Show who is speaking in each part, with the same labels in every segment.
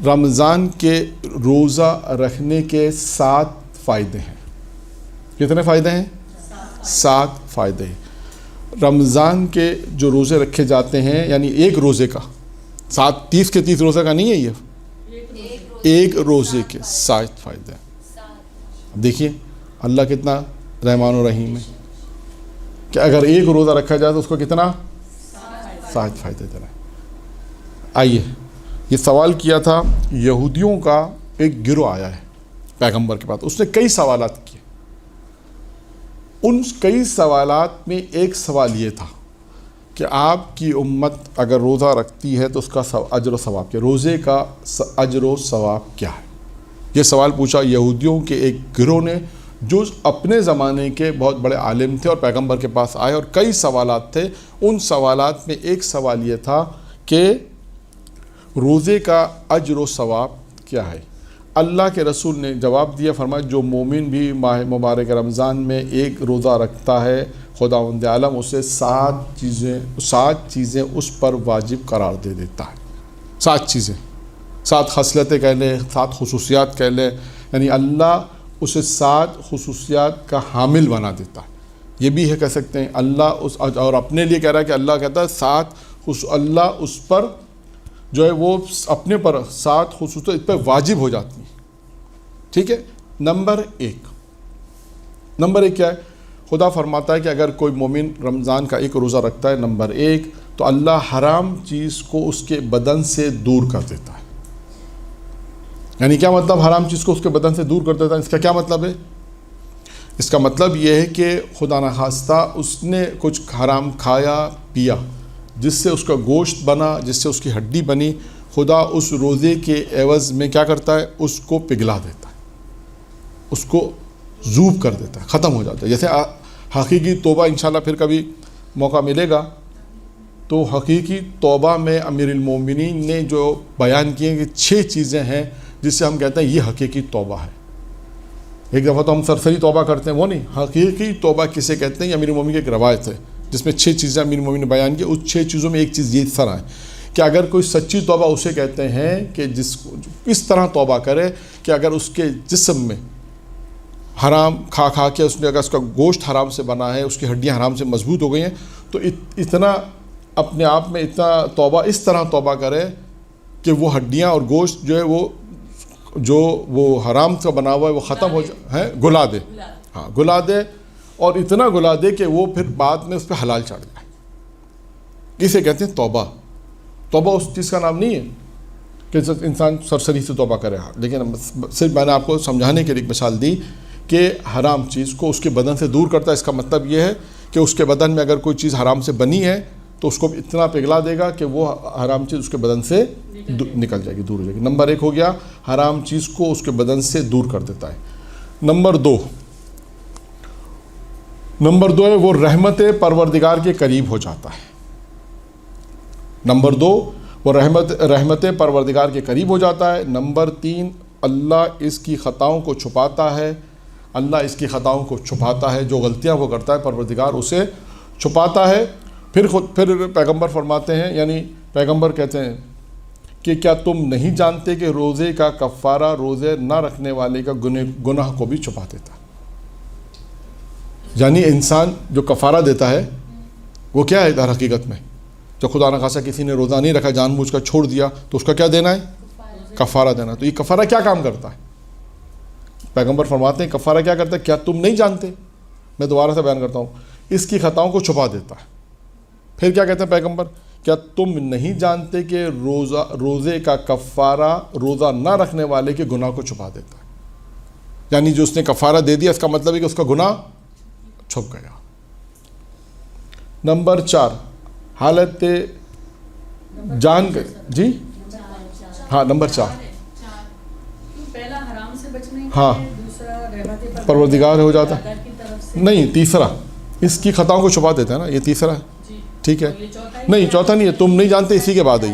Speaker 1: رمضان کے روزہ رکھنے کے 7 فائدے ہیں. کتنے فائدے ہیں؟ 7 فائدے ہیں. رمضان کے جو روزے رکھے جاتے ہیں، یعنی ایک روزے کا 30 کے 30 روزے کا نہیں ہے، یہ ایک روزے کے 7 فائدے ہیں. دیکھیے اللہ کتنا رحمان و رحیم ہے کہ اگر ایک روزہ رکھا جائے تو اس کو کتنا 7 فائدے دے رہا ہے. آئیے، یہ سوال کیا تھا یہودیوں کا ایک گروہ آیا ہے پیغمبر کے پاس. اس نے کئی سوالات کیے. ان کئی سوالات میں ایک سوال یہ تھا کہ آپ کی امت اگر روزہ رکھتی ہے تو اس کا اجر و ثواب کیا، روزے کا اجر و ثواب کیا ہے. یہ سوال پوچھا یہودیوں کے ایک گروہ نے جو اپنے زمانے کے بہت بڑے عالم تھے اور پیغمبر کے پاس آئے، اور کئی سوالات تھے. ان سوالات میں ایک سوال یہ تھا کہ روزے کا اجر و ثواب کیا ہے. اللہ کے رسول نے جواب دیا، فرمایا جو مومن بھی ماہ مبارک رمضان میں ایک روزہ رکھتا ہے خداوند عالم اسے 7 چیزیں اس پر واجب قرار دے دیتا ہے. 7 چیزیں، 7 خصلتیں کہہ لیں، 7 خصوصیات کہہ لیں، یعنی اللہ اسے 7 خصوصیات کا حامل بنا دیتا ہے. یہ بھی ہے کہہ سکتے ہیں اللہ اور اپنے لیے کہہ رہا ہے کہ اللہ کہتا ہے اللہ اس پر جو ہے وہ اپنے پر 7 خصوصیات اس پر واجب ہو جاتی ہیں. ٹھیک ہے. نمبر 1 کیا ہے؟ خدا فرماتا ہے کہ اگر کوئی مومن رمضان کا ایک روزہ رکھتا ہے، نمبر 1 تو اللہ حرام چیز کو اس کے بدن سے دور کر دیتا ہے. یعنی کیا مطلب حرام چیز کو اس کے بدن سے دور کر دیتا ہے؟ اس کا کیا مطلب ہے؟ اس کا مطلب یہ ہے کہ خدا نخواستہ اس نے کچھ حرام کھایا پیا جس سے اس کا گوشت بنا، جس سے اس کی ہڈی بنی، خدا اس روزے کے عوض میں کیا کرتا ہے؟ اس کو پگھلا دیتا ہے، اس کو ذوب کر دیتا ہے، ختم ہو جاتا ہے. جیسے حقیقی توبہ انشاءاللہ پھر کبھی موقع ملے گا تو حقیقی توبہ میں امیر المومنین نے جو بیان کیے کہ 6 چیزیں ہیں جس سے ہم کہتے ہیں یہ حقیقی توبہ ہے. ایک دفعہ تو ہم سرسری توبہ کرتے ہیں، وہ نہیں. حقیقی توبہ کسے کہتے ہیں؟ یہ امیر المومنین کی ایک روایت ہے جس میں 6 چیزیں امیر المومنین نے بیان کی. اس 6 چیزوں میں ایک چیز یہ اس طرح ہے کہ اگر کوئی سچی توبہ اسے کہتے ہیں کہ جس اس طرح توبہ کرے کہ اگر اس کے جسم میں حرام کھا کے اس نے اگر اس کا گوشت حرام سے بنا ہے، اس کی ہڈیاں حرام سے مضبوط ہو گئی ہیں، تو اتنا اپنے آپ میں اتنا توبہ اس طرح توبہ کرے کہ وہ ہڈیاں اور گوشت جو ہے وہ حرام سے بنا ہوا ہے وہ ختم ہو جائے، گلا دے. ہاں، گلا دے، اور اتنا گلا دے کہ وہ پھر بعد میں اس پہ حلال چڑھ جائے. اسے کہتے ہیں توبہ. توبہ اس چیز کا نام نہیں ہے کہ انسان سرسری سے توبہ کرے. لیکن صرف میں نے آپ کو سمجھانے کے لیے ایک مثال دی کہ حرام چیز کو اس کے بدن سے دور کرتا ہے. اس کا مطلب یہ ہے کہ اس کے بدن میں اگر کوئی چیز حرام سے بنی ہے تو اس کو اتنا پگھلا دے گا کہ وہ حرام چیز اس کے بدن سے نکل جائے گی، دور ہو جائے گی. نمبر 1 ہو گیا، حرام چیز کو اس کے بدن سے دور کر دیتا ہے. نمبر 2 ہے وہ رحمت پروردگار کے قریب ہو جاتا ہے. نمبر 2 وہ رحمت پروردگار کے قریب ہو جاتا ہے. نمبر 3 اللہ اس کی خطاؤں کو چھپاتا ہے. اللہ اس کی خطاؤں کو چھپاتا ہے، جو غلطیاں وہ کرتا ہے پروردگار اسے چھپاتا ہے. پھر پیغمبر فرماتے ہیں، یعنی پیغمبر کہتے ہیں کہ کیا تم نہیں جانتے کہ روزے کا کفارہ روزے نہ رکھنے والے کا گناہ کو بھی چھپا دیتا ہے. یعنی انسان جو کفارہ دیتا ہے وہ کیا ہے در حقیقت میں؟ جو خدا نخواستہ کسی نے روزہ نہیں رکھا، جان بوجھ کر چھوڑ دیا، تو اس کا کیا دینا ہے؟ کفارہ دینا. تو یہ کفارہ کیا کام کرتا ہے؟ پیغمبر فرماتے ہیں کفارہ کیا کرتا ہے؟ کیا تم نہیں جانتے؟ میں دوبارہ سے بیان کرتا ہوں، اس کی خطاؤں کو چھپا دیتا ہے. پھر کیا کہتے ہیں پیغمبر؟ کیا تم نہیں جانتے کہ روزے کا کفارہ روزہ نہ رکھنے والے کے گناہ کو چھپا دیتا ہے؟ یعنی جو اس نے کفارہ دے دیا، اس کا مطلب ہے کہ اس کا گناہ چھپ گیا. نمبر 4 حالت جان گئے. جی ہاں، نمبر 4 ہاں پروردگار ہو جاتا ہے. نہیں، تیسرا اس کی خطاؤں کو چھپا دیتا ہے نا، یہ تیسرا ہے. ٹھیک ہے، نہیں چوتھا نہیں ہے. تم نہیں جانتے اسی کے بعد ہے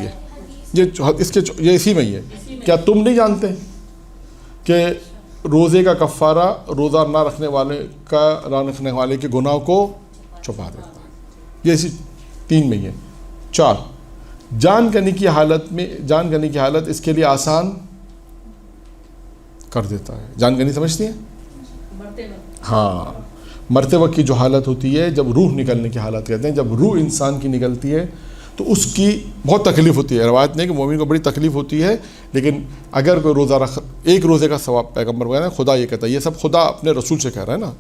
Speaker 1: یہ اسی میں ہی ہے. کیا تم نہیں جانتے کہ روزے کا کفارہ روزہ نہ رکھنے والے کے گناہ کو چھپا دیتا ہے؟ یہ اسی 3 میں ہی ہے. 4 جان کنی کی حالت اس کے لیے آسان کر دیتا ہے. جان کنی سمجھتی ہیں؟ ہاں، مرتے وقت کی جو حالت ہوتی ہے، جب روح نکلنے کی حالت کہتے ہیں، جب روح انسان کی نکلتی ہے تو اس کی بہت تکلیف ہوتی ہے. روایت نہیں کہ مومن کو بڑی تکلیف ہوتی ہے، لیکن اگر کوئی روزہ ایک روزے کا ثواب پیغمبر کہہ رہے ہیں، خدا یہ کہتا ہے، یہ سب خدا اپنے رسول سے کہہ رہا ہے نا.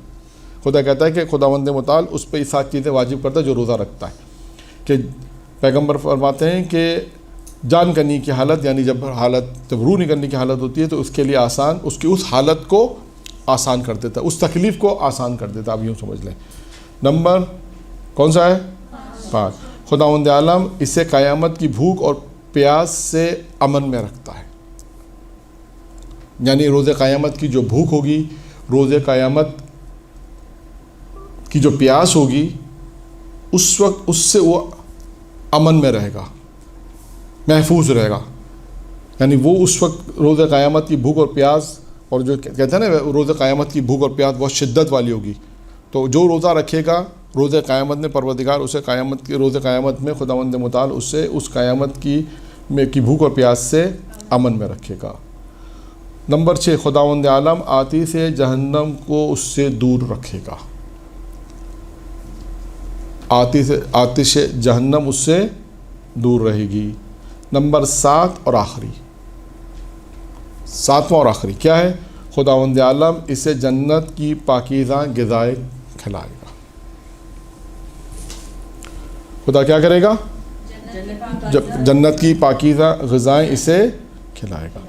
Speaker 1: خدا کہتا ہے کہ خداوند متعال اس پہ یہ 7 چیزیں واجب کرتا ہے جو روزہ رکھتا ہے. کہ پیغمبر فرماتے ہیں کہ جان کنی کی حالت، یعنی جب روح نکلنے کی حالت ہوتی ہے تو اس کے لیے آسان، اس کی اس حالت کو آسان کر دیتا ہے، اس تکلیف کو آسان کر دیتا ہے. آپ یوں سمجھ لیں. نمبر کون سا ہے؟ 5. خداوند عالم اسے قیامت کی بھوک اور پیاس سے امن میں رکھتا ہے. یعنی روز قیامت کی جو بھوک ہوگی، روز قیامت کی جو پیاس ہوگی، اس وقت اس سے وہ امن میں رہے گا، محفوظ رہے گا. یعنی وہ اس وقت روز قیامت کی بھوک اور پیاس، اور جو کہتے ہیں نا روز قیامت کی بھوک اور پیاس بہت شدت والی ہوگی، تو جو روزہ رکھے گا روز قیامت میں پروردگار اسے روز قیامت میں خداوند متعال اسے اس قیامت کی بھوک اور پیاس سے امن میں رکھے گا. نمبر 6. خداوند عالم آتش جہنم کو اس سے دور رکھے گا. آتش جہنم اس سے دور رہے گی. نمبر 7 اور آخری، 7واں اور آخری کیا ہے؟ خداوند عالم اسے جنت کی پاکیزہ غذائیں کھلائے گا. خدا کیا کرے گا؟ جنت کی پاکیزہ غذائیں اسے کھلائے گا.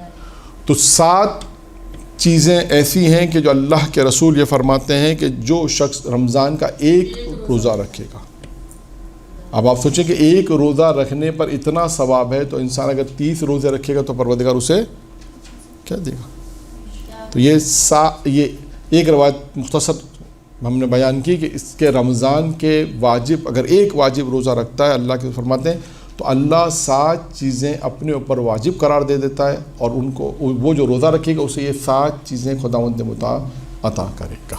Speaker 1: تو 7 چیزیں ایسی ہیں کہ جو اللہ کے رسول یہ فرماتے ہیں کہ جو شخص رمضان کا ایک روزہ رکھے گا. اب آپ سوچیں کہ ایک روزہ رکھنے پر اتنا ثواب ہے، تو انسان اگر 30 روزے رکھے گا تو پروردگار اسے کیا دے گا؟ تو یہ ایک روایت مختصر ہم نے بیان کی کہ اس کے رمضان کے واجب، اگر ایک واجب روزہ رکھتا ہے، اللہ کے فرماتے ہیں تو اللہ 7 چیزیں اپنے اوپر واجب قرار دے دیتا ہے، اور ان کو وہ جو روزہ رکھے گا اسے یہ 7 چیزیں خداوند متعال عطا کرے گا.